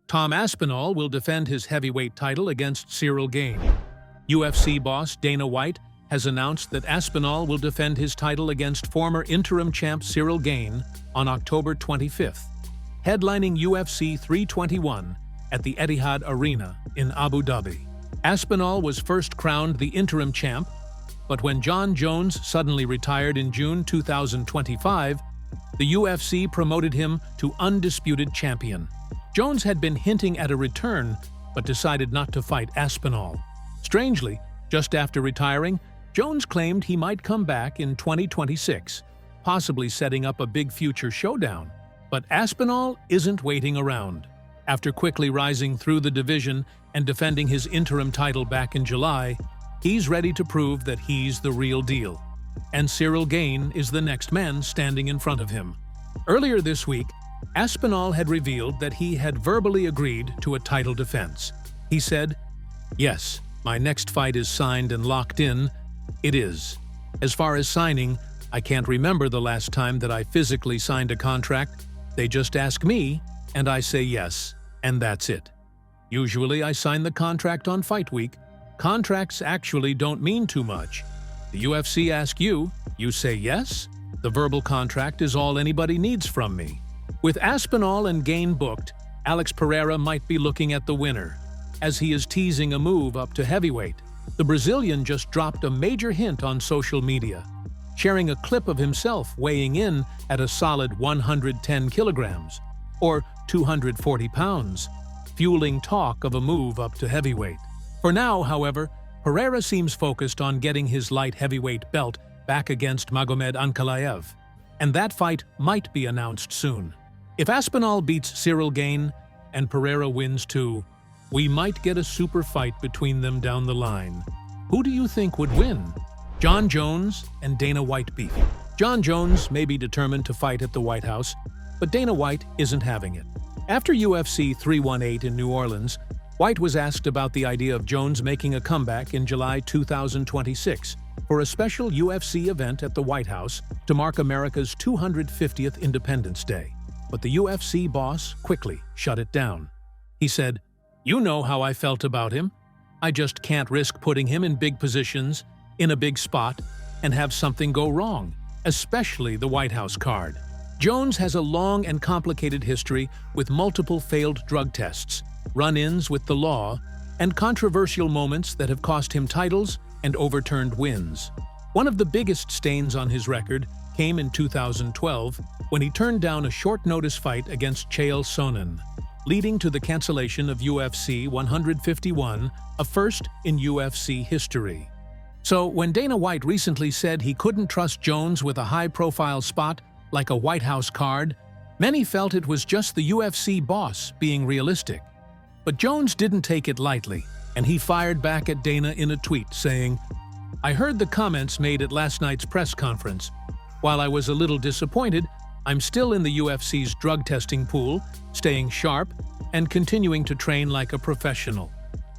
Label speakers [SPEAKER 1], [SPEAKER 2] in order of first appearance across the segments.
[SPEAKER 1] Tom Aspinall will defend his heavyweight title against Ciryl Gane. UFC boss Dana White has announced that Aspinall will defend his title against former interim champ Ciryl Gane on October 25th, headlining UFC 321 at the Etihad Arena in Abu Dhabi. Aspinall was first crowned the interim champ, but when Jon Jones suddenly retired in June 2025, the UFC promoted him to undisputed champion. Jones had been hinting at a return, but decided not to fight Aspinall. Strangely, just after retiring, Jones claimed he might come back in 2026, possibly setting up a big future showdown. But Aspinall isn't waiting around. After quickly rising through the division and defending his interim title back in July, he's ready to prove that he's the real deal. And Ciryl Gane is the next man standing in front of him. Earlier this week, Aspinall had revealed that he had verbally agreed to a title defense. He said, "Yes, my next fight is signed and locked in. It is. As far as signing, I can't remember the last time that I physically signed a contract. They just ask me, and I say yes, and that's it. Usually I sign the contract on fight week. Contracts actually don't mean too much. The UFC asks you, you say yes. The verbal contract is all anybody needs from me." With Aspinall and Gane booked, Alex Pereira might be looking at the winner, as he is teasing a move up to heavyweight. The Brazilian just dropped a major hint on social media, sharing a clip of himself weighing in at a solid 110 kilograms, or 240 pounds, fueling talk of a move up to heavyweight. For now, however, Pereira seems focused on getting his light heavyweight belt back against Magomed Ankalaev, and that fight might be announced soon. If Aspinall beats Ciryl Gane and Pereira wins too, we might get a super fight between them down the line. Who do you think would win? Jon Jones and Dana White beef. Jon Jones may be determined to fight at the White House, but Dana White isn't having it. After UFC 318 in New Orleans, White was asked about the idea of Jones making a comeback in July 2026 for a special UFC event at the White House to mark America's 250th Independence Day. But the UFC boss quickly shut it down. He said, "You know how I felt about him. I just can't risk putting him in big positions, in a big spot, and have something go wrong, especially the White House card." Jones has a long and complicated history with multiple failed drug tests, run-ins with the law, and controversial moments that have cost him titles and overturned wins. One of the biggest stains on his record came in 2012 when he turned down a short-notice fight against Chael Sonnen, leading to the cancellation of UFC 151, a first in UFC history. So when Dana White recently said he couldn't trust Jones with a high-profile spot like a White House card, many felt it was just the UFC boss being realistic. But Jones didn't take it lightly, and he fired back at Dana in a tweet saying, "I heard the comments made at last night's press conference. While I was a little disappointed, I'm still in the UFC's drug testing pool, staying sharp, and continuing to train like a professional.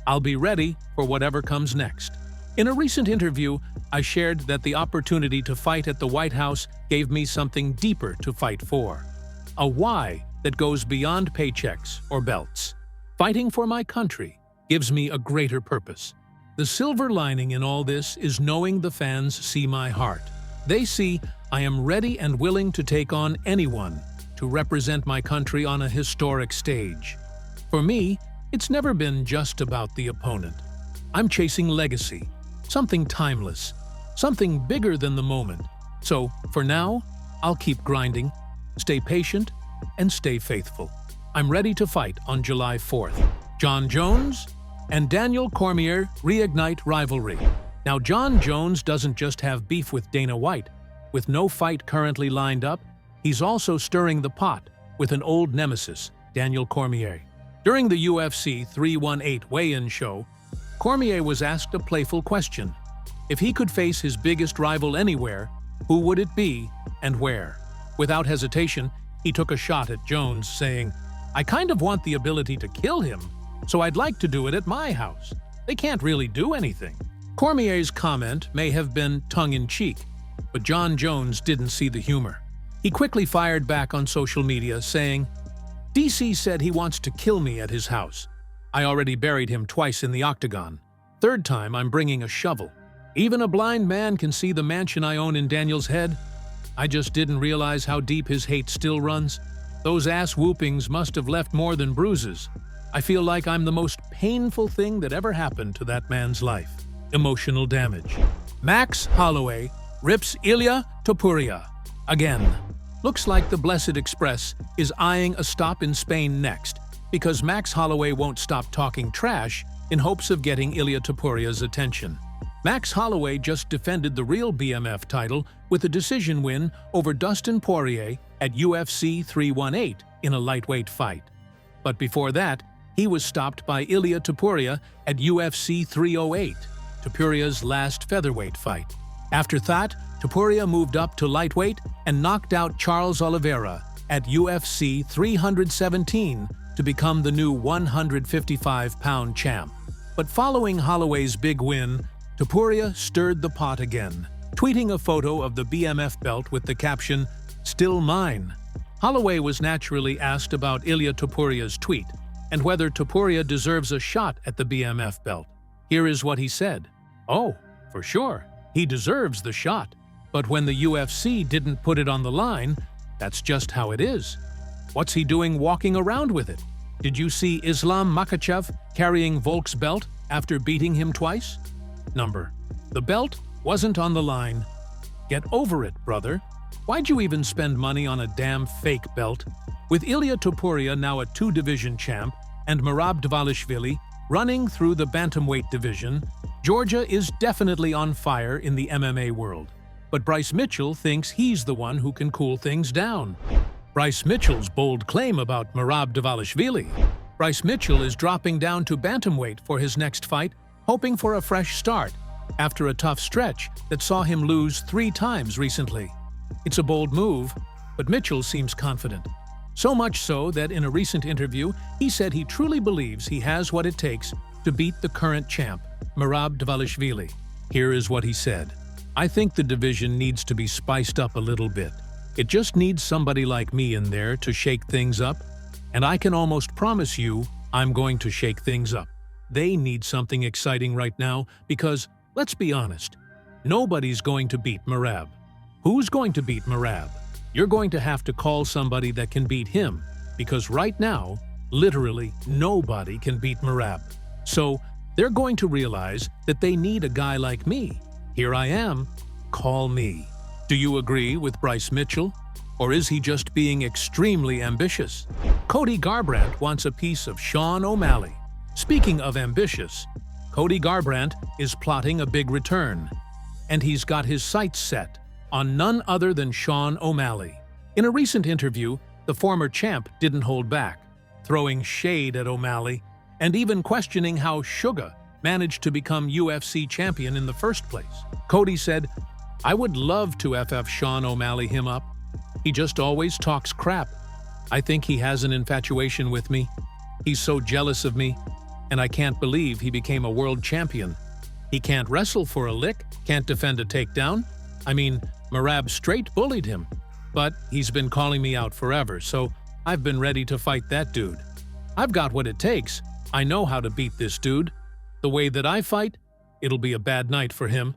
[SPEAKER 1] I'll be ready for whatever comes next." In a recent interview, I shared that the opportunity to fight at the White House gave me something deeper to fight for. A why that goes beyond paychecks or belts. Fighting for my country gives me a greater purpose. The silver lining in all this is knowing the fans see my heart. They see I am ready and willing to take on anyone to represent my country on a historic stage. For me, it's never been just about the opponent. I'm chasing legacy, something timeless, something bigger than the moment. So, for now, I'll keep grinding, stay patient, and stay faithful. I'm ready to fight on July 4th. Jon Jones and Daniel Cormier reignite rivalry. Now, Jon Jones doesn't just have beef with Dana White. With no fight currently lined up, he's also stirring the pot with an old nemesis, Daniel Cormier. During the UFC 318 weigh-in show, Cormier was asked a playful question. If he could face his biggest rival anywhere, who would it be and where? Without hesitation, he took a shot at Jones, saying, "I kind of want the ability to kill him, so I'd like to do it at my house. They can't really do anything." Cormier's comment may have been tongue-in-cheek, but Jon Jones didn't see the humor. He quickly fired back on social media, saying, DC said he wants to kill me at his house. I already buried him twice in the octagon. Third time, I'm bringing a shovel. Even a blind man can see the mansion I own in Daniel's head. I just didn't realize how deep his hate still runs. Those ass whoopings must have left more than bruises. I feel like I'm the most painful thing that ever happened to that man's life. Emotional damage. Max Holloway rips Ilia Taporia. Again. Looks like the Blessed Express is eyeing a stop in Spain next, because Max Holloway won't stop talking trash in hopes of getting Ilia Taporia's attention. Max Holloway just defended the real BMF title with a decision win over Dustin Poirier at UFC 318 in a lightweight fight. But before that, he was stopped by Ilia Taporia at UFC 308, Taporia's last featherweight fight. After that, Taporia moved up to lightweight and knocked out Charles Oliveira at UFC 317 to become the new 155-pound champ. But following Holloway's big win, Taporia stirred the pot again, tweeting a photo of the BMF belt with the caption, "Still mine." Holloway was naturally asked about Ilia Taporia's tweet and whether Taporia deserves a shot at the BMF belt. Here is what he said. "Oh, for sure, he deserves the shot. But when the UFC didn't put it on the line, that's just how it is. What's he doing walking around with it? Did you see Islam Makhachev carrying Volk's belt after beating him twice? The belt wasn't on the line. Get over it, brother. Why'd you even spend money on a damn fake belt?" With Ilia Taporia now a two-division champ and Morab running through the bantamweight division, Georgia is definitely on fire in the MMA world. But Bryce Mitchell thinks he's the one who can cool things down. Bryce Mitchell's bold claim about Morab. Bryce Mitchell is dropping down to bantamweight for his next fight, hoping for a fresh start after a tough stretch that saw him lose 3 times recently. It's a bold move, but Mitchell seems confident. So much so that in a recent interview, he said he truly believes he has what it takes to beat the current champ, Morab. Here is what he said. "I think the division needs to be spiced up a little bit. It just needs somebody like me in there to shake things up, and I can almost promise you I'm going to shake things up. They need something exciting right now because, let's be honest, nobody's going to beat Morab. Who's going to beat Morab? You're going to have to call somebody that can beat him, because right now, literally nobody can beat Morab. So they're going to realize that they need a guy like me. Here I am. Call me." Do you agree with Bryce Mitchell? Or is he just being extremely ambitious? Cody Garbrandt wants a piece of Shaun Ali. Speaking of ambitious, Cody Garbrandt is plotting a big return, and he's got his sights set on none other than Shaun Ali. In a recent interview, the former champ didn't hold back, throwing shade at O'Malley and even questioning how Sugar managed to become UFC champion in the first place. Cody said, "I would love to FF Shaun Ali him up. He just always talks crap. I think he has an infatuation with me. He's so jealous of me, and I can't believe he became a world champion. He can't wrestle for a lick, can't defend a takedown. I mean, Morab straight bullied him. But he's been calling me out forever, so I've been ready to fight that dude. I've got what it takes. I know how to beat this dude. The way that I fight, it'll be a bad night for him.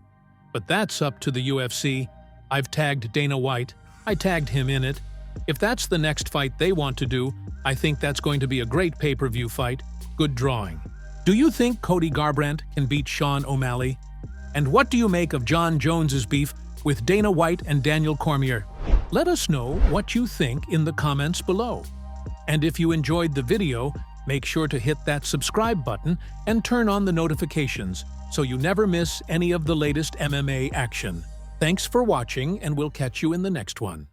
[SPEAKER 1] But that's up to the UFC. I've tagged Dana White. I tagged him in it. If that's the next fight they want to do, I think that's going to be a great pay-per-view fight. Good drawing." Do you think Cody Garbrandt can beat Shaun Ali? And what do you make of Jon Jones's beef with Dana White and Daniel Cormier? Let us know what you think in the comments below. And if you enjoyed the video, make sure to hit that subscribe button and turn on the notifications so you never miss any of the latest MMA action. Thanks for watching, and we'll catch you in the next one.